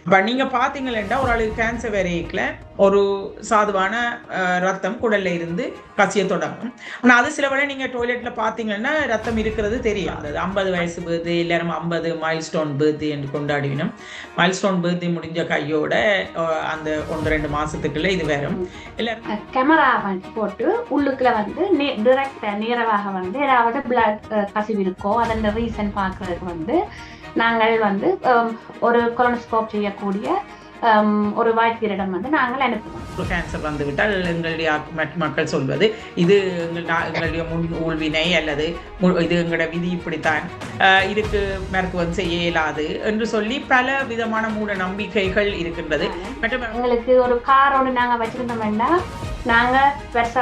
இப்போ நீங்கள் பார்த்தீங்களா ஒரு ஆளுக்கு கேன்சர் வரையில ஒரு சாதுவான ரத்தம் குடல்ல இருந்து கசிய தொடங்கும். ஆனால் அது சில வேளை நீங்கள் டாய்லெட்டில் பார்த்தீங்கன்னா ரத்தம் இருக்கிறது தெரியும். அந்த 50 வயசு பேர்து எல்லாரும் 50 மைல்ஸ்டோன் பேர்து என்று கொண்டாடினோம். மைல்ஸ்டோன் பேர்து முடிஞ்ச கையோட அந்த 1-2 மாதத்துக்குள்ளே இது வரும். இல்லை கேமரா போட்டு உள்ளுக்குள்ள வந்து டிரெக்ட் நேரவாக வந்து ஏதாவது பிளட் கசிவு இருக்கோ அதன் ரீசன் பார்க்கறதுக்கு வந்து நாங்கள் வந்து ஒரு கொலனோஸ்கோப் செய்யக்கூடிய ஒரு வைத்தியரிடம் வந்து நாங்கள் அனுப்புவோம். கேன்சர் வந்துவிட்டால் எங்களுடைய மக்கள் சொல்வது இது எங்களுடைய முன் ஊழ்வினை அல்லது இது எங்களோட விதி இப்படித்தான் இதுக்கு மருத்துவம் செய்ய இயலாது என்று சொல்லி பல விதமான மூட நம்பிக்கைகள் இருக்கின்றது. மற்றும் எங்களுக்கு ஒரு கார் ஒன்று நாங்கள் வச்சிருந்தோம்னா நாங்கள்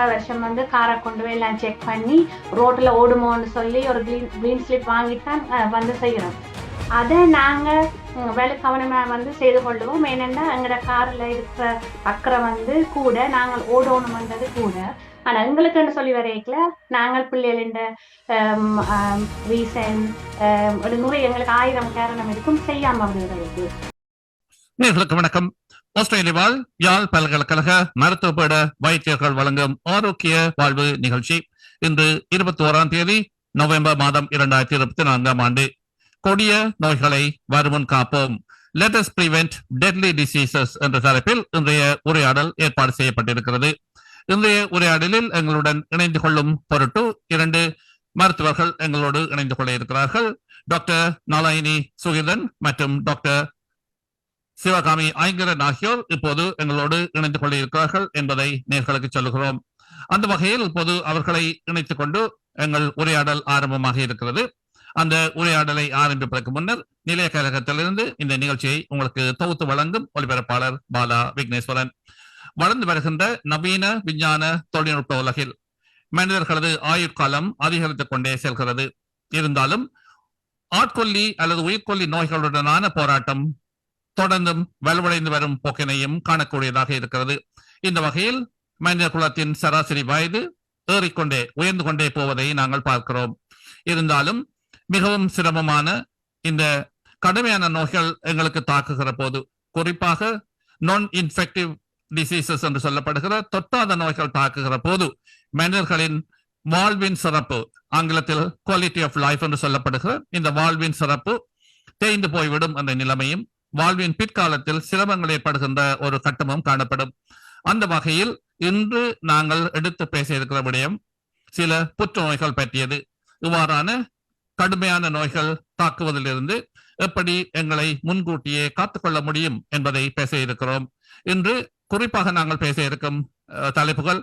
வருஷம் வந்து காரை கொண்டு போய் எல்லாம் செக் பண்ணி ரோட்டில் ஓடுமோன்னு சொல்லி ஒரு க்ரீன் ஸ்லிப் வாங்கித்தான் வந்து செய்கிறோம். அதை நாங்கள் வேலை கவனமாக வந்து செய்து கொள்ளுவோம். ஏனென்னா எங்களோட காரில் இருக்கிற அக்கறை வந்து கூட நாங்கள் ஓடணுமன்றது கூட. ஆனால் எங்களுக்குன்னு சொல்லி வரைக்கல நாங்கள் பிள்ளைகளின் ரீசன் ஒரு முறை எங்களுக்கு 1000 காரணம் இருக்கும் செய்யாமல் வருகிறது. நேயர்களுக்கு வணக்கம். ஆஸ்திரேலிய வாழ் யாழ் பல்கலைக்கழக மருத்துவ வைத்தியர்கள் வழங்கும் ஆரோக்கிய வாழ்வு நிகழ்ச்சி இன்று 21ஆம் தேதி நவம்பர் மாதம் 2024ஆம் ஆண்டு. கொடிய நோய்களை வருமுன் காப்போம், let us prevent deadly diseases என்ற தலைப்பில் இன்றைய உரையாடல் ஏற்பாடு செய்யப்பட்டிருக்கிறது. இன்றைய உரையாடலில் எங்களுடன் இணைந்து கொள்ளும் பொருட்டு 2 மருத்துவர்கள் எங்களோடு இணைந்து கொள்ள இருக்கிறார்கள். டாக்டர் நாலாயினி சுகிர்தன் மற்றும் டாக்டர் சிவகாமி ஐங்கரன் ஆகியோர் இப்போது எங்களோடு இணைந்து கொள்ள இருக்கிறார்கள் என்பதை நேர்களுக்கு சொல்லுகிறோம். அந்த வகையில் இப்போது அவர்களை இணைத்துக் கொண்டு எங்கள் உரையாடல் ஆரம்பமாக இருக்கிறது. அந்த உரையாடலை ஆரம்பிப்பதற்கு முன்னர் நிலைய கழகத்திலிருந்து இந்த நிகழ்ச்சியை உங்களுக்கு தொகுத்து வழங்கும் ஒலிபரப்பாளர் பாலா விக்னேஸ்வரன். வளர்ந்து வருகின்ற நவீன விஞ்ஞான தொழில்நுட்ப உலகில் மனிதர்களது ஆயுட்காலம் அதிகரித்துக் கொண்டே செல்கிறது. இருந்தாலும் ஆட்கொல்லி அல்லது உயிர்கொல்லி நோய்களுடனான போராட்டம் தொடர்ந்தும் வலுவடைந்து வரும் போக்கினையும் காணக்கூடியதாக இருக்கிறது. இந்த வகையில் மனித குலத்தின் சராசரி வயது ஏறிக்கொண்டே உயர்ந்து கொண்டே போவதை நாங்கள் பார்க்கிறோம். இருந்தாலும் மிகவும் சிரமமான இந்த கடுமையான நோய்கள் எங்களுக்கு தாக்குகிற போது, குறிப்பாக நான் இன்ஃபெக்டிவ் டிசீசஸ் என்று சொல்லப்படுகிற தொட்டாத நோய்கள் தாக்குகிற போது மனிதர்களின் வாழ்வின் சிறப்பு, ஆங்கிலத்தில் குவாலிட்டி ஆஃப் லைஃப் என்று சொல்லப்படுகிற இந்த வாழ்வின் சிறப்பு தேய்ந்து போய்விடும் என்ற நிலைமையும் வாழ்வின் பிற்காலத்தில் சிரமங்கள் ஏற்படுகின்ற ஒரு கட்டமும் காணப்படும். அந்த வகையில் இன்று நாங்கள் எடுத்து பேச இருக்கிற விடயம் சில புற்றுநோய்கள் பற்றியது. இவ்வாறான கடுமையான நோய்கள் தாக்குவதிலிருந்து எப்படி எங்களை முன்கூட்டியே காத்துக்கொள்ள முடியும் என்பதை பேச இருக்கிறோம். இன்று குறிப்பாக நாங்கள் பேச இருக்கும் தலைப்புகள்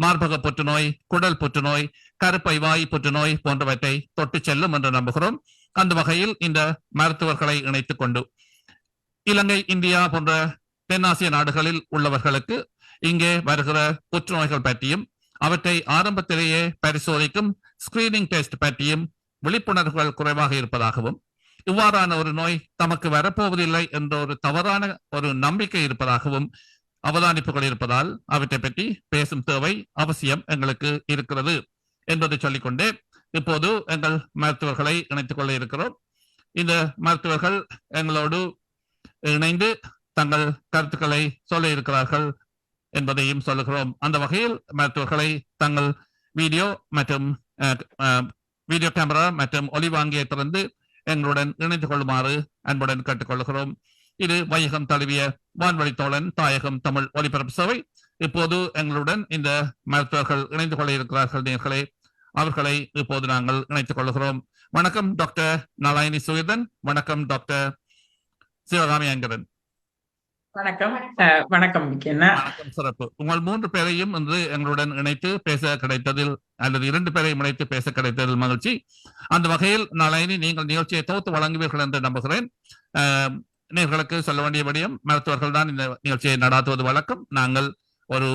மார்பக புற்றுநோய், குடல் புற்றுநோய், கருப்பை வாய் புற்றுநோய் போன்றவற்றை தொட்டு செல்லும் என்று நம்புகிறோம். அந்த வகையில் இந்த மருத்துவர்களை இணைத்துக் கொண்டு இலங்கை, இந்தியா போன்ற தென்னாசிய நாடுகளில் உள்ளவர்களுக்கு இங்கே வருகிற புற்றுநோய்கள் பற்றியும் அவற்றை ஆரம்பத்திலேயே பரிசோதிக்கும் ஸ்கிரீனிங் டெஸ்ட் பற்றியும் விழிப்புணர்வுகள் குறைவாக இருப்பதாகவும், இவ்வாறான ஒரு நோய் தமக்கு வரப்போவதில்லை என்ற ஒரு தவறான ஒரு நம்பிக்கை இருப்பதாகவும் அவதானிப்புகள் இருப்பதால் அவற்றை பற்றி பேசும் தேவை அவசியம் எங்களுக்கு இருக்கிறது என்பதை சொல்லிக்கொண்டே இப்போது எங்கள் மருத்துவர்களை இணைத்துக் கொள்ள இருக்கிறோம். இந்த மருத்துவர்கள் எங்களோடு இணைந்து தங்கள் கருத்துக்களை சொல்ல இருக்கிறார்கள் என்பதையும் சொல்லுகிறோம். அந்த வகையில் மருத்துவர்களை தங்கள் வீடியோ மற்றும் வீடியோ கேமரா மற்றும் ஒலிவாங்கியை திறந்து எங்களுடன் இணைந்து கொள்ளுமாறு அன்புடன் கேட்டுக்கொள்கிறோம். இது வையகம் தழுவிய வான்வழி தோழன் தாயகம் தமிழ் ஒலிபரப்பு சேவை. இப்போது எங்களுடன் இந்த மருத்துவர்கள் இணைந்து கொள்ள இருக்கிறார்கள் நேயர்களே. அவர்களை இப்போது நாங்கள் இணைத்துக் கொள்கிறோம். வணக்கம் டாக்டர் நாலாயினி சுகிர்தன். வணக்கம் டாக்டர் சிவகாமி ஐங்கரன். வணக்கம். வணக்கம். வணக்கம். சிறப்பு. உங்கள் 3 பேரையும் இன்று எங்களுடன் இணைத்து பேச கிடைத்ததில் அல்லது 2 பேரையும் இணைத்து பேச கிடைத்ததில் மகிழ்ச்சி. அந்த வகையில் நாளைக்கு நீங்கள் நிகழ்ச்சியை தொகுத்து வழங்குவீர்கள் என்று நம்புகிறேன். நேயர்களுக்கு சொல்ல வேண்டிய விடயம், மருத்துவர்கள் தான் இந்த நிகழ்ச்சியை நடாத்துவது வழக்கம். நாங்கள் ஒரு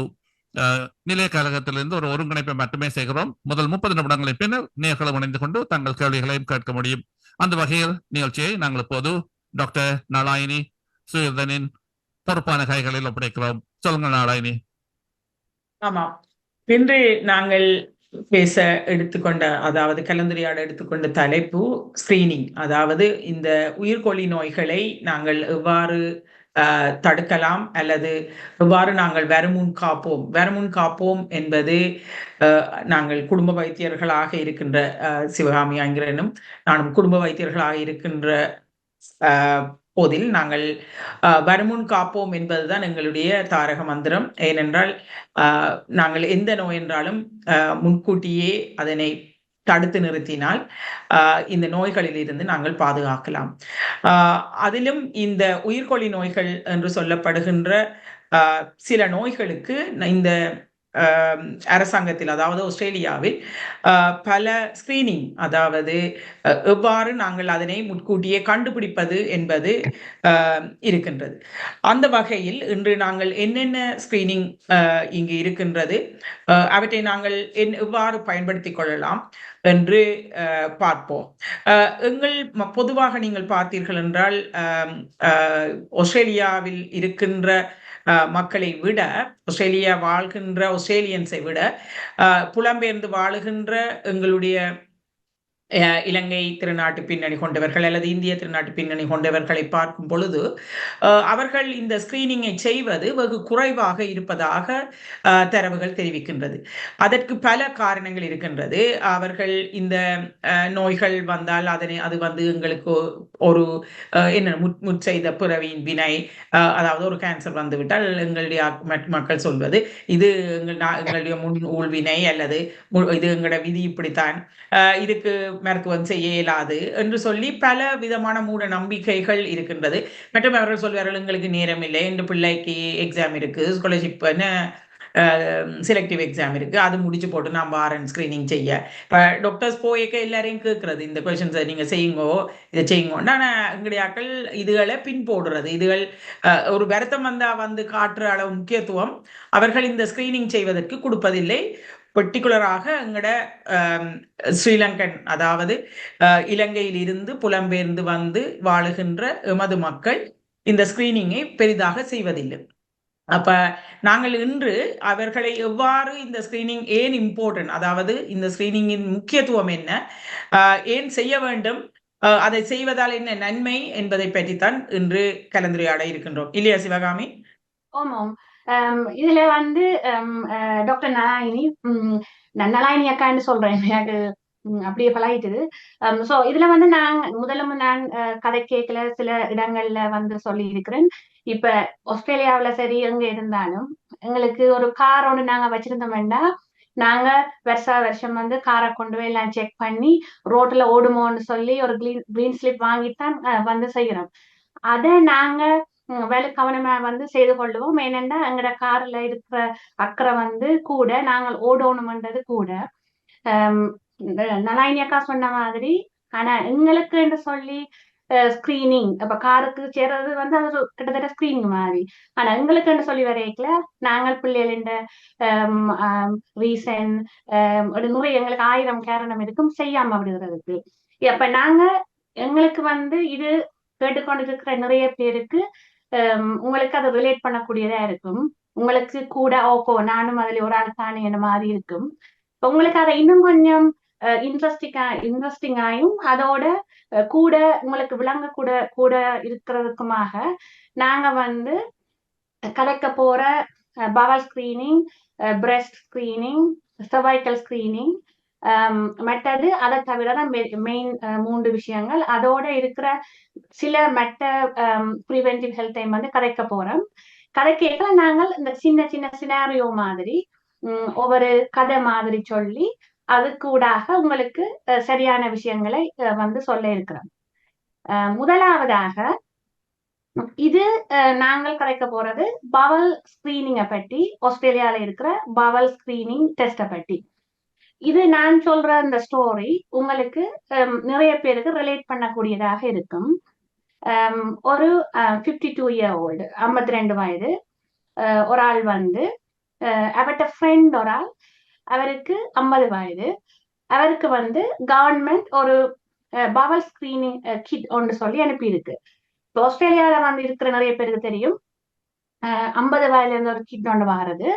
நிலைய கழகத்திலிருந்து ஒரு ஒருங்கிணைப்பை மட்டுமே செய்கிறோம். முதல் 30 நிமிடங்களின் பின்னர் நேயர்களும் இணைந்து கொண்டு தங்கள் கேள்விகளையும் கேட்க முடியும். அந்த வகையில் நிகழ்ச்சியை நாங்கள் இப்போது டாக்டர் நாலாயினி சுகிர்தனின் பொறுப்பான கைகளில் ஒப்படைக்கிறோம். சொல்லுங்க நாலாயினி. ஆமா, இன்று நாங்கள் பேச எடுத்துக்கொண்ட, அதாவது கலந்துரையாட எடுத்துக்கொண்ட தலைப்பு ஸ்கிரீனிங். அதாவது இந்த உயிர்கொல்லி நோய்களை நாங்கள் எவ்வாறு தடுக்கலாம் அல்லது எவ்வாறு நாங்கள் வருமுன் காப்போம் என்பது நாங்கள் குடும்ப வைத்தியர்களாக இருக்கின்ற சிவகாமி ஐங்கரனும் நானும் குடும்ப வைத்தியர்களாக இருக்கின்ற போதில் நாங்கள் வருமுன் காப்போம் என்பதுதான் எங்களுடைய தாரக மந்திரம். ஏனென்றால் நாங்கள் எந்த நோய் என்றாலும் முன்கூட்டியே அதனை தடுத்து நிறுத்தினால் இந்த நோய்களில் இருந்து நாங்கள் பாதுகாக்கலாம். அதிலும் இந்த உயிர்கொல்லி நோய்கள் என்று சொல்லப்படுகின்ற சில நோய்களுக்கு இந்த அரசாங்கத்தில், அதாவது ஆஸ்திரேலியாவில் பல ஸ்கிரீனிங், அதாவது எவ்வாறு நாங்கள் அதனை முன்கூட்டியே கண்டுபிடிப்பது என்பது இருக்கின்றது. அந்த வகையில் இன்று நாங்கள் என்னென்ன ஸ்கிரீனிங் இங்கு இருக்கின்றது, அவற்றை நாங்கள் எவ்வாறு பயன்படுத்திக் கொள்ளலாம் என்று பார்ப்போம். பொதுவாக நீங்கள் பார்த்தீர்கள் என்றால் ஆஸ்திரேலியாவில் இருக்கின்ற மக்களை விட, ஆஸ்திரேலியா வாழ்கின்ற ஆஸ்திரேலியன்ஸை விட புலம்பெயர்ந்து வாழுகின்ற எங்களுடைய இலங்கை திருநாட்டு பின்னணி கொண்டவர்கள் அல்லது இந்திய திருநாட்டு பின்னணி கொண்டவர்களை பார்க்கும் பொழுது அவர்கள் இந்த ஸ்கிரீனிங்கை செய்வது வெகு குறைவாக இருப்பதாக தரவுகள் தெரிவிக்கின்றது. அதற்கு பல காரணங்கள் இருக்கின்றது. அவர்கள் இந்த நோய்கள் வந்தால் அது வந்து எங்களுக்கு ஒரு என்ன முற்செய்த பிறவியின் வினை, அதாவது ஒரு கேன்சர் வந்துவிட்டால் எங்களுடைய மக்கள் சொல்வது இது எங்களுடைய முன் ஊழ்வினை அல்லது இது எங்களோட விதி இப்படித்தான், இதுக்கு மருத்துவம் செய்ய இயலாது என்று சொல்லி பல விதமான மூட நம்பிக்கைகள் இருக்கின்றது. மற்றும் அவர்கள் சொல்வார்கள் எங்களுக்கு நேரம் இல்லை, என் பிள்ளைக்கு எக்ஸாம் இருக்கு, ஸ்காலர்ஷிப் செலக்டிவ் எக்ஸாம் இருக்கு, அது முடிச்சு போட்டு நான் வாரன் ஸ்கிரீனிங் செய்ய. இப்போ டாக்டர்ஸ் போயக்க எல்லாரையும் கேட்கறது இந்த கொஸ்டின்ஸை நீங்க செய்யுங்கோ, இதை செய்யுங்கோண்டு. ஆனால் எங்களுடையாக்கள் இதுகளை பின் போடுறது, இதுகள் ஒரு வருத்தம் வந்து காட்டுற அளவு முக்கியத்துவம் அவர்கள் இந்த ஸ்கிரீனிங் செய்வதற்கு கொடுப்பதில்லை. பர்டிகுலராக எங்களோட ஸ்ரீலங்கன், அதாவது இலங்கையில் இருந்து புலம்பெயர்ந்து வந்து வாழுகின்ற எமது மக்கள் இந்த ஸ்கிரீனிங்கை பெரிதாக செய்வதில்லை. அப்ப நாங்கள் இன்று அவர்களை எவ்வாறு இந்த ஸ்கிரீனிங் ஏன் இம்பார்ட்டன்ட், அதாவது இந்த ஸ்கிரீனிங்கின் முக்கியத்துவம் என்ன, ஏன் செய்ய வேண்டும், அதை செய்வதால் என்ன நன்மை என்பதை பற்றித்தான் இன்று கலந்துரையாட இருக்கின்றோம். இல்லையா சிவகாமி? ஆமாம். இதுல வந்து டாக்டர் நலாயினி, நலாயினி அக்கான்னு சொல்றேன், எனக்கு அப்படியே பழகிட்டுது. சோ இதுல வந்து நான் கதை கேட்கல, சில இடங்கள்ல வந்து சொல்லி இருக்கிறேன். இப்ப ஆஸ்திரேலியாவில சரி எங்க இருந்தாலும் எங்களுக்கு ஒரு கார் ஒன்று நாங்க வச்சிருந்தோம்னா, நாங்க வருஷம் வந்து காரை கொண்டு போய் எல்லாம் செக் பண்ணி ரோட்ல ஓடுமோன்னு சொல்லி ஒரு கிரீன் ஸ்லிப் வாங்கித்தான் வந்து செய்யறோம். அதை நாங்க வேலை கவனமா வந்து செய்து கொள்ளுவோம். ஏனென்றா எங்கட கார்ல இருக்கிற அக்கறை வந்து கூட நாங்கள் ஓடணும்ன்றது கூட. நலாயினி அக்கா சொன்ன மாதிரி, ஆனா எங்களுக்கு என்று சொல்லி ஸ்கிரீனிங், அப்ப காருக்கு சேர்றது வந்து அது கிட்டத்தட்ட ஸ்கிரீனிங் மாதிரி. ஆனா எங்களுக்கு என்று சொல்லி வரைக்கல, நாங்கள் பிள்ளைகளின் ரீசன் நிறைய எங்களுக்கு 1000 காரணம் இருக்கும் செய்யாம விடுகிறதுக்கு. அப்ப நாங்க எங்களுக்கு வந்து இது கேட்டுக்கொண்டு இருக்கிற நிறைய பேருக்கு உங்களுக்கு அது ரிலேட் பண்ணக்கூடியதா இருக்கும். உங்களுக்கு கூட ஓகோ நானும் அதுல ஒரு ஆள் தானே என்ன மாதிரி இருக்கும். உங்களுக்கு அதை இன்னும் கொஞ்சம் இன்ட்ரெஸ்டிங்காயும் அதோட கூட உங்களுக்கு விளங்க கூட இருக்கிறதுக்குமாக நாங்க வந்து கலைக்க போற bowel screening, breast screening, cervical screening, மற்றது அதை தவிர மெயின் 3 விஷயங்கள். அதோட இருக்கிற சில மற்ற ப்ரிவென்டிவ் ஹெல்த் டைம் வந்து கதைக்க போறோம். கதைக்க நாங்கள் இந்த சின்ன சின்ன சினாரியோ மாதிரி ஒவ்வொரு கதை மாதிரி சொல்லி அதுக்கூடாக உங்களுக்கு சரியான விஷயங்களை வந்து சொல்ல இருக்கிறோம். முதலாவதாக இது நாங்கள் கதைக்க போறது பவல் ஸ்கிரீனிங்கை பற்றி, ஆஸ்திரேலியால இருக்கிற பவல் ஸ்கிரீனிங் டெஸ்ட பற்றி. இது நான் சொல்ற இந்த ஸ்டோரி உங்களுக்கு நிறைய பேருக்கு ரிலேட் பண்ணக்கூடியதாக இருக்கும். ஒரு 52 year old, 52 வயது ஒரு ஆள் வந்து, அவர்கிட்ட ஃப்ரெண்ட் ஒரு ஆள், அவருக்கு 50 வயது, அவருக்கு வந்து கவர்மெண்ட் ஒரு பவல் ஸ்கிரீனிங் கிட் ஒன்று சொல்லி அனுப்பியிருக்கு. இப்போ ஆஸ்திரேலியால வந்து இருக்கிற நிறைய பேருக்கு தெரியும் 50 வயதுல இருந்து ஒரு கிட் ஒன்று வாரது.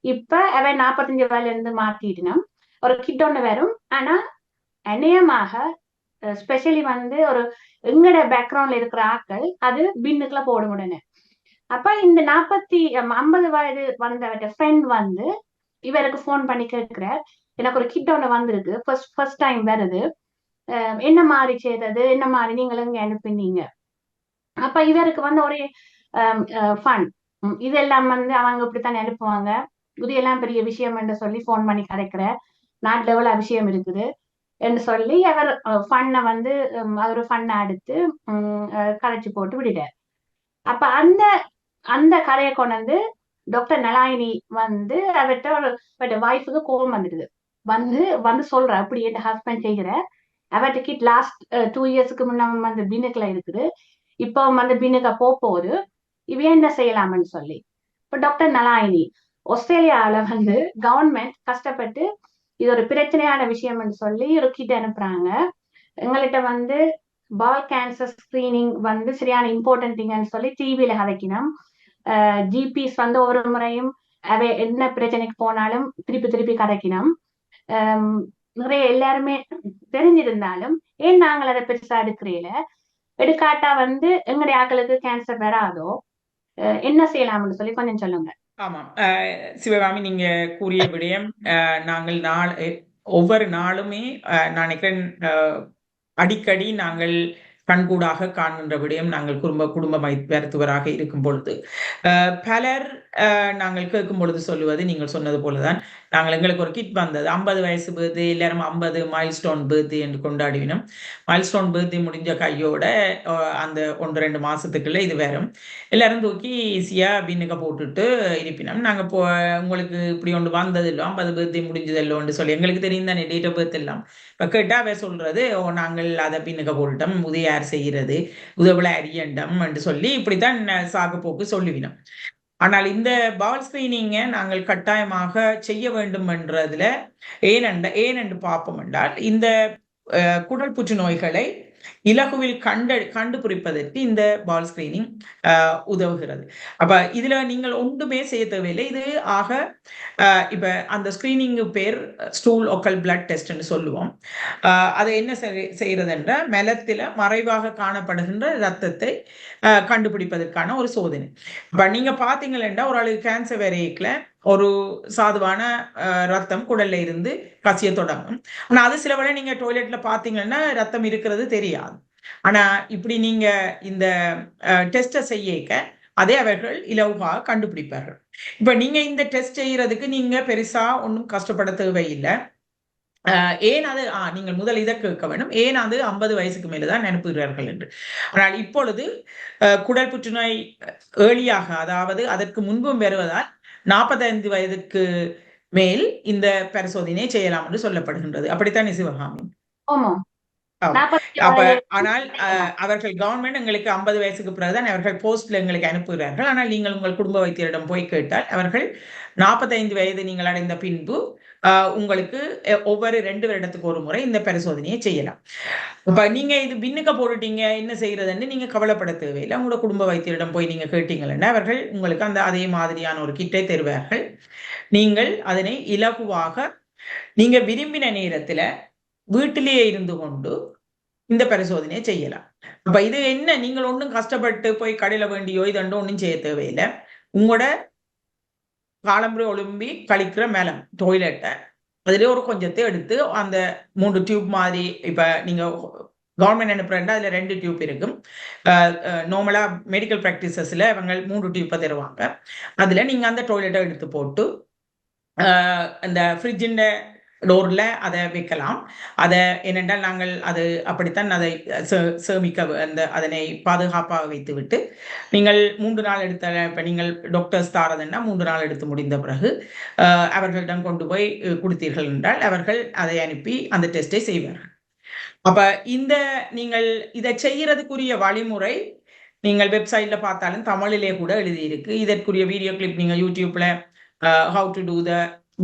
இப்ப அவன் 45 வயதுல இருந்து மாத்திட்டுனா ஒரு கிட் ஒன்று வரும். ஆனா அநேகமாக ஸ்பெஷலி வந்து ஒரு எங்கட பேக்ரவுண்ட்ல இருக்கிற ஆட்கள் அது பின்னுக்குள்ள போடும் உடனே. அப்ப இந்த 50 வயது வந்த ஃப்ரெண்ட் வந்து இவருக்கு போன் பண்ணி கேட்கிறார், எனக்கு ஒரு கிட் ஒண்ணு வந்திருக்கு, ஃபர்ஸ்ட் டைம் வருது, என்ன மாதிரி செய்தது, என்ன மாதிரி நீங்கள் எங்க அனுப்பினீங்க. அப்ப இவருக்கு வந்து ஒரே ஃபன், இதெல்லாம் வந்து அவங்க இப்படித்தான் அனுப்புவாங்க, இது எல்லாம் பெரிய விஷயம் என்று சொல்லி போன் பண்ணி கதைக்கிற, நாட்டுல எவ்வளவு விஷயம் இருக்குது என்று சொல்லி அவர் ஃபன்னை வந்து அது ஒரு ஃபன்னை எடுத்து கதைச்சு போட்டு விடுறார். அப்ப அந்த அந்த கதையை கொண்டு வந்து டாக்டர் நலாயினி வந்து அவர்கிட்ட வைஃபுக்கு கோபம் வந்துடுது. வந்து வந்து சொல்ற, அப்படி என் ஹஸ்பண்ட் செய்கிற, அவர்கிட்ட கிட் லாஸ்ட் 2 இயர்ஸ்க்கு முன்ன வந்து பின்னுக்குல இருக்குது, இப்போ வந்து பின்னுக்க போகுது, இவ என்ன செய்யலாம்னு சொல்லி. இப்ப டாக்டர் நலாயினி ஆஸ்திரேலியாவில வந்து கவர்மெண்ட் கஷ்டப்பட்டு இது ஒரு பிரச்சனையான விஷயம்னு சொல்லி ஒரு கிட் அனுப்புறாங்க. எங்கள்கிட்ட வந்து பால் கேன்சர் ஸ்கிரீனிங் வந்து சரியான இம்பார்ட்டன்ட் திங்னு சொல்லி டிவியில கதைக்கணும். ஜிபிஸ் வந்து ஒரு முறையும் அவை என்ன பிரச்சனைக்கு போனாலும் திருப்பி கதைக்கணும். நிறைய எல்லாருமே தெரிஞ்சிருந்தாலும் ஏன் நாங்கள் அதை பெருசா எடுக்காட்டா வந்து எங்களுடைய ஆக்களுக்கு கேன்சர் வராதோ, என்ன செய்யலாம்னு சொல்லி கொஞ்சம் சொல்லுங்க. ஆமாம், சிவகாமி, நீங்க கூறிய விடயம் நாங்கள் ஒவ்வொரு நாளுமே நான் நினைக்கிறேன் அடிக்கடி நாங்கள் கண்கூடாக காண்கின்ற விடயம். நாங்கள் குடும்ப மருத்துவராக இருக்கும் பொழுது பலர் நாங்கள் கேட்கும் பொழுது சொல்லுவது நீங்கள் சொன்னது போலதான். எங்களுக்கு ஒரு கிட் வந்தது, 50 வயசு பர்த்டே, எல்லாரும் 50 மைல்ஸ்டோன் பர்த்டே என்று கொண்டாடினோம். மைல்ஸ்டோன் பர்த்டே முடிஞ்ச கையோட அந்த 1-2 மாசத்துக்குள்ள இது வரும், எல்லாரும் தூக்கி ஈஸியா பின்னுக்க போட்டுட்டு இருப்பினோம். நாங்க உங்களுக்கு இப்படி ஒன்று வந்தது இல்லை, 50 பர்த்டே முடிஞ்சது இல்லைன்னு சொல்லி எங்களுக்கு தெரியும் தானே டேட் ஆஃப் பர்த் எல்லாம். இப்ப கேட்டா அவ சொல்றது, நாங்கள் அதை பின்னுக்க போட்டுட்டோம், உதயார் செய்கிறது, உதவில அரியண்டம் என்று சொல்லி இப்படித்தான் சாகு போக்கு சொல்லுவினோம். ஆனால் இந்த பால் ஸ்கிரீனிங்கை நாங்கள் கட்டாயமாக செய்ய வேண்டும் என்றதுல ஏனென்று பார்ப்போம் என்றால், இந்த குடல் புற்றுநோய்களை இலகுவில் கண்டுபிடிப்பதற்கு இந்த பால் ஸ்கிரீனிங் உதவுகிறது. அப்ப இதுல நீங்கள் ஒன்றுமே செய்ய தேவையில்லை. இது ஆக இப்ப அந்த ஸ்கிரீனிங்கு பேர் ஸ்டூல் ஒக்கல் பிளட் டெஸ்ட்னு சொல்லுவோம். அதை என்ன செய்யறது என்ற மலத்தில மறைவாக காணப்படுகின்ற ரத்தத்தை கண்டுபிடிப்பதற்கான ஒரு சோதனை. இப்ப நீங்க பாத்தீங்கன்னா ஒரு ஆளுக்கு கேன்சர் வரையில ஒரு சாதுவான ரத்தம் குடல்ல இருந்து கசிய தொடங்கும். ஆனா அது சில வேளை நீங்க டாய்லெட்ல பாத்தீங்கன்னா ரத்தம் இருக்கிறது தெரியாது. ஆனா இப்படி நீங்க இந்த டெஸ்ட செய்ய அதே அவர்கள் இலவாக கண்டுபிடிப்பார்கள். இப்ப நீங்க இந்த டெஸ்ட் செய்யறதுக்கு நீங்க பெருசா ஒன்றும் கஷ்டப்பட தேவையில்லை. ஏன் அது நீங்கள் முதல் இதை கேட்க வேண்டும், ஏன் அது 50 வயசுக்கு மேலதான் அனுப்புகிறார்கள் என்று. ஆனால் இப்பொழுது குடல் புற்றுநோய் ஏர்லியாக, அதாவது அதற்கு முன்பும் வருவதால் 45 வயதுக்கு மேல் இந்த பரிசோதனையை செய்யலாம் என்று சொல்லப்படுகின்றது. அப்படித்தான் சிவகாமி? ஆனால் அவர்கள் கவர்மெண்ட் எங்களுக்கு 50 வயசுக்கு பிறகுதான் அவர்கள் போஸ்ட்ல எங்களுக்கு அனுப்புகிறார்கள். ஆனால் நீங்கள் உங்கள் குடும்ப வைத்தியரிடம் போய் கேட்டால் அவர்கள் 45 வயது நீங்கள் அடைந்த பின்பு உங்களுக்கு ஒவ்வொரு 2 வருடத்துக்கு ஒரு முறை இந்த பரிசோதனையை செய்யலாம். இப்ப நீங்க இது பின்னுக்க போட்டுட்டீங்க, என்ன செய்யறதுன்னு நீங்க கவலைப்பட தேவையில்லை. உங்களோட குடும்ப வைத்தியரிடம் போய் நீங்க கேட்டீங்கன்னா அவர்கள் உங்களுக்கு அந்த அதே மாதிரியான ஒரு கிட்டை தருவார்கள். நீங்கள் அதனை இலகுவாக நீங்க விரும்பின நேரத்துல வீட்டிலேயே இருந்து கொண்டு இந்த பரிசோதனையை செய்யலாம். அப்ப இது என்ன, நீங்கள் ஒன்றும் கஷ்டப்பட்டு போய் கடையில வேண்டியோ இதண்டோ ஒன்றும் செய்ய தேவையில்லை. உங்களோட காலம்புரை ஒலும்பி கழிக்கிற மேலம் டாய்லெட்டை அதுல ஒரு கொஞ்சத்தை எடுத்து அந்த 3 டியூப் மாதிரி, இப்ப நீங்க கவர்மெண்ட் அனுப்புறா அதுல 2 டியூப் இருக்கும். நார்மலா மெடிக்கல் பிராக்டிசஸ்ல அவங்க 3 டியூப்பை தருவாங்க. அதுல நீங்க அந்த டாய்லெட்டை எடுத்து போட்டு அந்த ஃப்ரிட்ஜின் டோர்ல அதை வைக்கலாம். அதை ஏனென்றால் நாங்கள் அது அப்படித்தான் அதை சேமிக்க அதனை பாதுகாப்பாக வைத்து விட்டு நீங்கள் 3 நாள் எடுத்த, இப்ப நீங்கள் டாக்டர்ஸ் தாரதுன்னா 3 நாள் எடுத்து முடிந்த பிறகு அவர்களிடம் கொண்டு போய் கொடுத்தீர்கள் என்றால் அவர்கள் அதை அனுப்பி அந்த டெஸ்டை செய்வார்கள். அப்ப நீங்கள் இதை செய்யறதுக்குரிய வழிமுறை நீங்கள் வெப்சைட்ல பார்த்தாலும் தமிழிலே கூட எழுதியிருக்கு. இதற்குரிய வீடியோ கிளிப் நீங்க யூடியூப்ல how to do the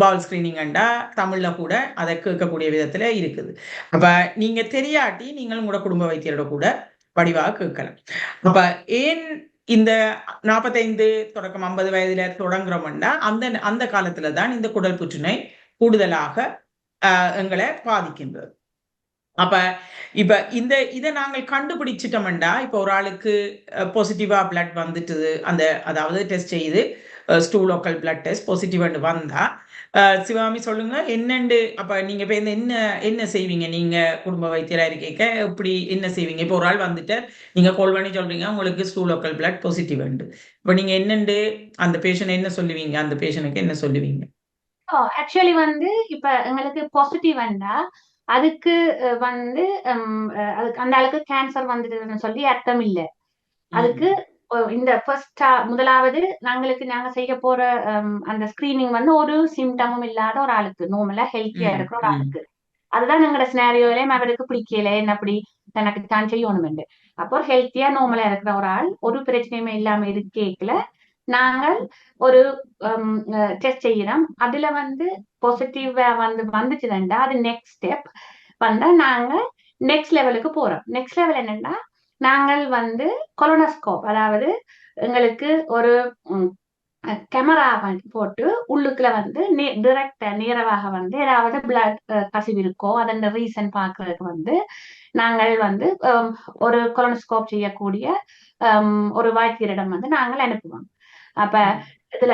bowel screening அண்டா தமிழ்ல கூட அதை கேட்கக்கூடிய விதத்துல இருக்குது. அப்ப நீங்க தெரியாட்டி நீங்கள் உங்களோட குடும்ப வைத்தியரோட கூட வடிவாக கேட்கலாம். அப்ப ஏன் இந்த 45 தொடக்கம் 50 வயதுல தொடங்குறோம்னா அந்த காலத்துல தான் இந்த குடல் புற்றுநோய் கூடுதலாக எங்களை பாதிக்கின்றது. அப்ப இப்ப இதை நாங்கள் கண்டுபிடிச்சிட்டோம்டா, இப்ப ஒரு ஆளுக்கு பாசிட்டிவா பிளட் வந்துட்டுது, அதாவது டெஸ்ட் செய்து ஸ்டூல் லோக்கல் பிளட் டெஸ்ட் பாசிட்டிவ்னு வந்தா, சிவாமி சொல்லுங்க என்னண்டு. அப்ப நீங்க இப்ப என்ன என்ன செய்வீங்க? நீங்க குடும்ப வைத்தியரா இருக்கீங்க, இப்படி என்ன செய்வீங்க? இப்ப ஒரு ஆள் வந்துட்டு நீங்க கால் பண்ணி சொல்றீங்க உங்களுக்கு ஸ்டூல் லோக்கல் பிளட் பாசிட்டிவ்ண்டு. இப்ப நீங்க என்னண்டு அந்த பேஷண்ட் என்ன சொல்லுவீங்க? அந்த பேஷண்ட்டுக்கு என்ன சொல்லுவீங்க? ஆக்சுவலி வந்து இப்ப எங்களுக்கு பாசிட்டிவ் வந்தா அதுக்கு வந்து அதுக்கு அந்த அளவுக்கு கேன்சர் வந்துடுதுன்னு சொல்லி அர்த்தம் இல்ல. அதுக்கு இந்த முதலாவது நாங்க செய்ய போற அந்த ஸ்கிரீனிங் வந்து ஒரு சிம்டமும் இல்லாத ஒரு ஆளுக்கு, நார்மலா ஹெல்த்தியா இருக்கிற ஒரு ஆளுக்கு. அதுதான் எங்களோட சினாரியோலயும் அவருக்கு பிடிக்கல, என்ன அப்படி தனக்கு தான் செய்யணும். அப்போ ஹெல்த்தியா நார்மலா இருக்கிற ஒரு ஆள் ஒரு பிரச்சனையுமே இல்லாம இருக்கேக்கல நாங்கள் ஒரு டெஸ்ட் செய்யறோம். அதுல வந்து பாசிட்டிவா வந்துச்சுன்னா அது நெக்ஸ்ட் ஸ்டெப் வந்தா நாங்க நெக்ஸ்ட் லெவலுக்கு போறோம். நெக்ஸ்ட் லெவல் என்னன்னா நாங்கள் வந்து கொலோனோஸ்கோப், அதாவது எங்களுக்கு ஒரு கேமரா போட்டு உள்ளுக்குள்ள வந்து டிரெக்டா நேரவாக வந்து ஏதாவது பிளட் கசிவு இருக்கோ அதன் ரீசன் பாக்குறதுக்கு வந்து நாங்கள் வந்து ஒரு கொலோனோஸ்கோப் செய்யக்கூடிய ஒரு வைத்தியரிடம் வந்து நாங்கள் அனுப்புவோம். அப்ப இதுல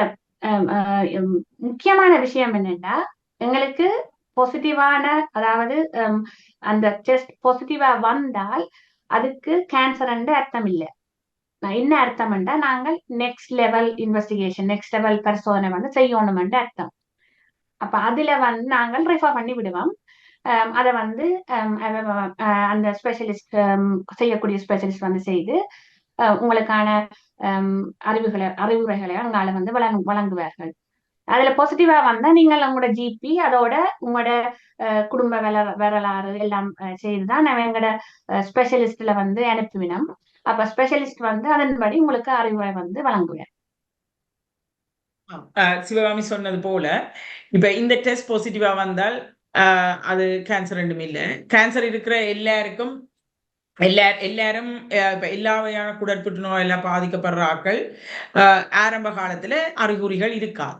முக்கியமான விஷயம் என்னன்னா எங்களுக்கு பாசிட்டிவான, அதாவது அந்த டெஸ்ட் பாசிட்டிவா வந்தால் அதுக்கு கேன்சர் அர்த்தம் இல்லை. என்ன அர்த்தம்னா நாங்கள் next level investigation, next level பரிசோதனை வந்து செய்யணும் அர்த்தம். அப்ப அதுல வந்து நாங்கள் ரெஃபர் பண்ணி விடுவோம். அதை வந்து அந்த ஸ்பெஷலிஸ்ட் செய்யக்கூடிய ஸ்பெஷலிஸ்ட் வந்து செய்து உங்களுக்கான அறிவுரைகளை அங்கால வந்து வழங்குவார்கள். அதுல பாசிட்டிவா வந்தா நீங்கள் உங்களோட ஜிபி அதோட உங்களோட குடும்ப வரலாறு எல்லாம் செய்துதான் எங்களோட ஸ்பெஷலிஸ்ட்ல வந்து அனுப்புவினோம். அப்ப ஸ்பெஷலிஸ்ட் வந்து அதன்படி உங்களுக்கு அறிவுரை வந்து வழங்குவார். சிவகாமி சொன்னது போல இப்ப இந்த டெஸ்ட் பாசிட்டிவா வந்தால் அது கேன்சர் ரெண்டும் இல்லை. கேன்சர் இருக்கிற எல்லாருக்கும் எல்லாரும் இப்ப எல்லா வகையான குடற்புற்று நோயெல்லாம் பாதிக்கப்படுற ஆட்கள் ஆரம்ப காலத்துல அறிகுறிகள் இருக்காது.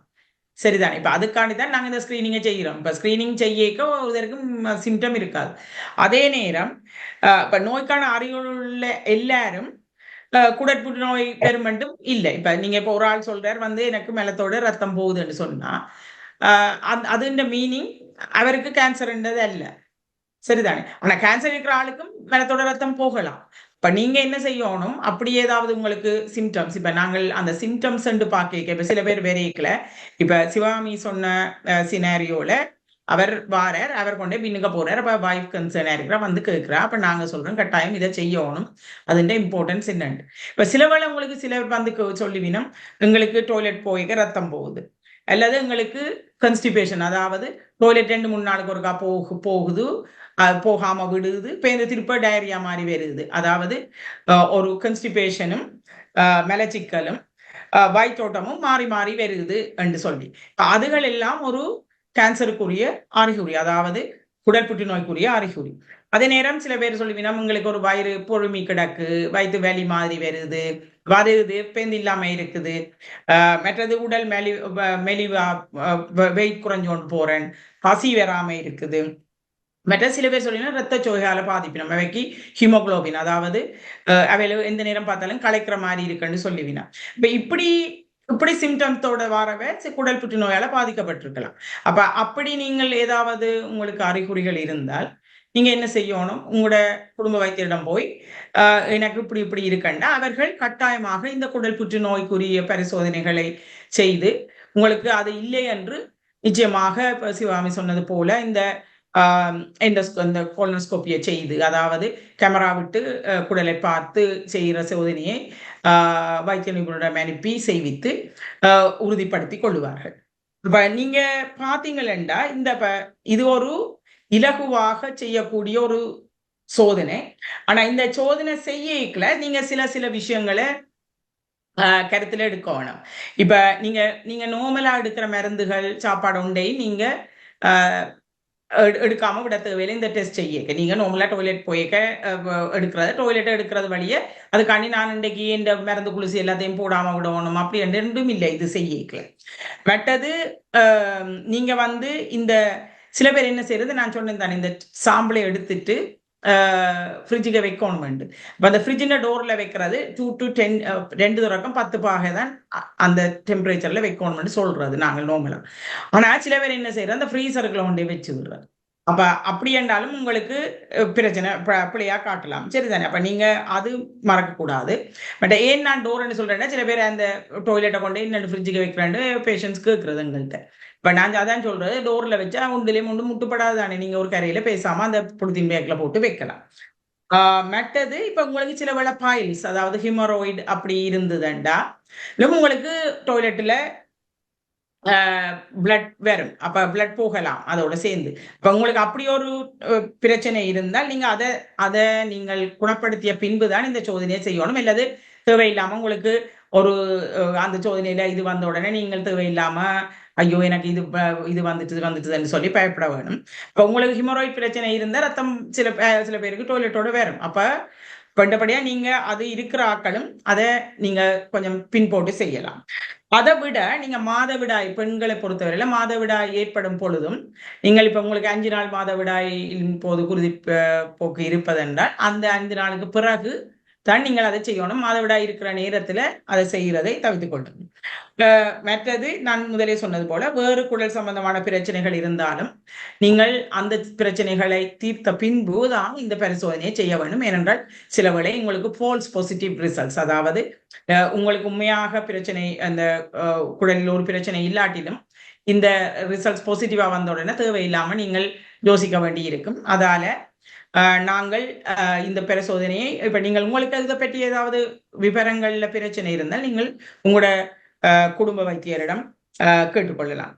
சரிதான். இப்ப அதுக்காண்டி தான் நாங்க இந்த ஸ்கிரீனிங்கை செய்கிறோம். இப்ப ஸ்கிரீனிங் செய்யக்க ஒருத்தருக்கும் சிம்டம் இருக்காது. அதே நேரம் இப்ப நோய்க்கான அறிகுறியுள்ள எல்லாரும் குடற்புற்று நோய் பெருமண்டும் இல்லை. இப்ப நீங்க இப்ப ஒரு ஆள் சொல்றார் வந்து எனக்கு மெலத்தோட ரத்தம் போகுதுன்னு சொன்னா அதுன்ற மீனிங் அவருக்கு கேன்சர்ன்றது அல்ல. சரிதானே? ஆனா கேன்சர் இருக்கிற ஆளுக்கும் மெலத்தோட ரத்தம் போகலாம். இப்ப நீங்க என்ன செய்யணும், அப்படி ஏதாவது உங்களுக்கு சிம்டம்ஸ், இப்ப நாங்கள் அந்த சிம்டம்ஸ் பார்க்க இப்ப சில பேர் வெறிக்கல. இப்ப சிவாமி சொன்ன சினாரியோல அவர் வாரார், அவர் கொண்டே பின்னுக்க போறார். அப்ப வைஃப் கன்சர்னா இருக்கிறா வந்து கேட்கிறா. அப்ப நாங்க சொல்றோம் கட்டாயம் இதை செய்யணும், அதுன்ற இம்பார்ட்டன்ஸ் என்னன்னு. இப்ப சிலவேளை உங்களுக்கு சிலர் வந்து சொல்லுவினம் எங்களுக்கு டாய்லெட் போய்க்க ரத்தம் போகுது, அல்லது எங்களுக்கு கன்ஸ்டிபேஷன், அதாவது டாய்லெட் 2-3 நாளுக்கு ஒருக்கா போகுது, போகாம விடுது, பேருந்து திருப்ப டயரியா மாதிரி வருது. அதாவது ஒரு கன்ஸ்டிபேஷனும் மெலச்சிக்கலும் வயிற்றோட்டமும் மாறி மாறி வருது என்று சொல்லி அதுகள் எல்லாம் ஒரு கேன்சருக்குரிய அறிகுறி, அதாவது குடற்புற்று நோய்க்குரிய அறிகுறி. அதே நேரம் சில பேர் சொல்லுவீங்கன்னா உங்களுக்கு ஒரு வயிறு பொறுமி கிடக்கு, வயிற்று வேலி மாதிரி வருது பேந்து இல்லாம இருக்குது, மற்றது உடல் மெலிவா வெயிட் குறைஞ்சோண்டு போறேன், பசி வராம இருக்குது. மற்ற சில பேர் சொல்லினா ரத்த சோகையால பாதிப்பினோம் அவைக்கு ஹீமோகுளோபின், அதாவது அவையில எந்த நேரம் பார்த்தாலும் கலைக்கிற மாதிரி இருக்குன்னு சொல்லுவினா. இப்ப இப்படி சிம்டம்ஸோட வரவே குடல் புற்றுநோயால பாதிக்கப்பட்டிருக்கலாம். அப்ப அப்படி நீங்கள் ஏதாவது உங்களுக்கு அறிகுறிகள் இருந்தால் நீங்க என்ன செய்யணும், உங்களோட குடும்ப வைத்தியரிடம் போய் எனக்கு இப்படி இருக்குன்னா அவர்கள் கட்டாயமாக இந்த குடல் புற்றுநோய்க்குரிய பரிசோதனைகளை செய்து உங்களுக்கு அது இல்லை என்று நிச்சயமாக சிவாமி சொன்னது போல இந்த கோலனோஸ்கோப்பியை செய்து, அதாவது கேமரா விட்டு குடலை பார்த்து செய்கிற சோதனையை வைத்திய நிபுணரிடம் அனுப்பி செய்வித்து உறுதிப்படுத்தி கொள்ளுவார்கள். இப்ப நீங்க பாத்தீங்களா, இது ஒரு இலகுவாக செய்யக்கூடிய ஒரு சோதனை. ஆனா இந்த சோதனை செய்யல நீங்க சில விஷயங்களை கருத்துல எடுக்கணும். இப்ப நீங்க நார்மலா எடுக்கிற மருந்துகள் சாப்பாடு உண்டை நீங்க எடுக்காம விட தேவையில்லை. இந்த டெஸ்ட் செய்ய நீங்க நார்மலா டாய்லெட் போய்க்க எடுக்கிறது வழியே அதுக்காண்டி நான் இன்றைக்கு இந்த மருந்து குளிசி எல்லாத்தையும் போடாம விடணும் அப்படி ரெண்டும் இல்லை. இது செய்யல மற்றது நீங்க வந்து இந்த சில பேர் என்ன செய்யறது, நான் சொன்னேன் தானே, இந்த சாம்பிளை எடுத்துட்டு ஃப்ரிட்ஜுக்கு வைக்கணும். இப்போ அந்த ஃப்ரிட்ஜின் டோரில் வைக்கிறது 2 to 10 2 தொடக்கம் 10 பாகை தான் அந்த டெம்பரேச்சரில் வைக்கணும்னு சொல்றது நாங்கள் நார்மலாக. ஆனால் சில பேர் என்ன செய்யறது, அந்த ஃப்ரீசருக்குள்ள கொண்டே வச்சு விடுறது. அப்ப அப்படி என்றாலும் உங்களுக்கு பிரச்சனை பிள்ளையா காட்டலாம், சரிதானே? அப்ப நீங்க அது மறக்கக்கூடாது. பட் ஏன் நான் டோர்ன்னு சொல்றேன்னா, சில பேர் அந்த டாய்லெட்டை கொண்டு இன்னும் ஃப்ரிட்ஜுக்கு வைக்கிறாண்டு பேஷண்ட்ஸ் கேட்கறது எங்கள்கிட்ட. இப்ப நான் அதான் சொல்றது, டோர்ல வச்சா ஒன்றுலயும் ஒன்று முட்டுப்படாதானே, நீங்க ஒரு கரையில பேசாம அந்த புளுத்தின் பேக்ல போட்டு வைக்கலாம். மற்றது இப்ப உங்களுக்கு சில வேளை பாயில்ஸ், அதாவது ஹிமரோயிட் அப்படி இருந்ததுண்டா, இல்லை உங்களுக்கு டாய்லெட்ல பிளட் வரும், அப்ப பிளட் போகலாம் அதோட சேர்ந்து. இப்ப உங்களுக்கு அப்படி ஒரு பிரச்சனை இருந்தால் நீங்க அதை நீங்கள் குணப்படுத்திய பின்புதான் இந்த சோதனையை செய்யணும். இல்லது தேவையில்லாம உங்களுக்கு ஒரு அந்த சோதனையில இது வந்த உடனே நீங்கள் தேவையில்லாம ஐயோ எனக்கு இது வந்துட்டுதுன்னு சொல்லி பயப்பட வேணும். இப்ப உங்களுக்கு ஹிமரோயிட் பிரச்சனை இருந்தால் ரத்தம் சில பேருக்கு டாய்லெட்டோட வரும். அப்ப பண்டபடியா நீங்க அது இருக்கிற ஆக்களும் அதை நீங்க கொஞ்சம் பின்போட்டு செய்யலாம். அதை விட நீங்க மாதவிடாய் பெண்களை பொறுத்தவரையில மாதவிடாய் ஏற்படும் பொழுதும் நீங்கள் இப்ப உங்களுக்கு 5 நாள் மாதவிடாயின் போது குருதி போக்கு இருப்பதென்றால் அந்த 5 நாளுக்கு பிறகு தான் நீங்கள் அதை செய்யணும். மாதவிடாய் இருக்கிற நேரத்துல அதை செய்யறதை தவிர்த்துக் கொள்ளணும். மற்றது நான் முதலே சொன்னது போல வேறு குடல் சம்பந்தமான பிரச்சனைகள் இருந்தாலும் நீங்கள் அந்த பிரச்சனைகளை தீர்த்த பின்பு தான் இந்த பரிசோதனையை செய்ய வேண்டும். ஏனென்றால் சில வேளை உங்களுக்கு ஃபால்ஸ் பாசிட்டிவ் ரிசல்ட்ஸ், அதாவது உங்களுக்கு உண்மையாக பிரச்சனை அந்த குடலில் ஒரு பிரச்சனை இல்லாட்டிலும் இந்த ரிசல்ட்ஸ் பாசிட்டிவா வந்த உடனே தேவையில்லாம நீங்கள் யோசிக்க வேண்டி இருக்கும். அதால நாங்கள் இந்த பரிசோதனையை இப்ப நீங்கள் உங்களுக்கு இதை பற்றி ஏதாவது விவரங்கள்ல பிரச்சனை இருந்தால் நீங்கள் உங்களோட குடும்ப வைத்தியரிடம் கேட்டுக்கொள்ளலாம்.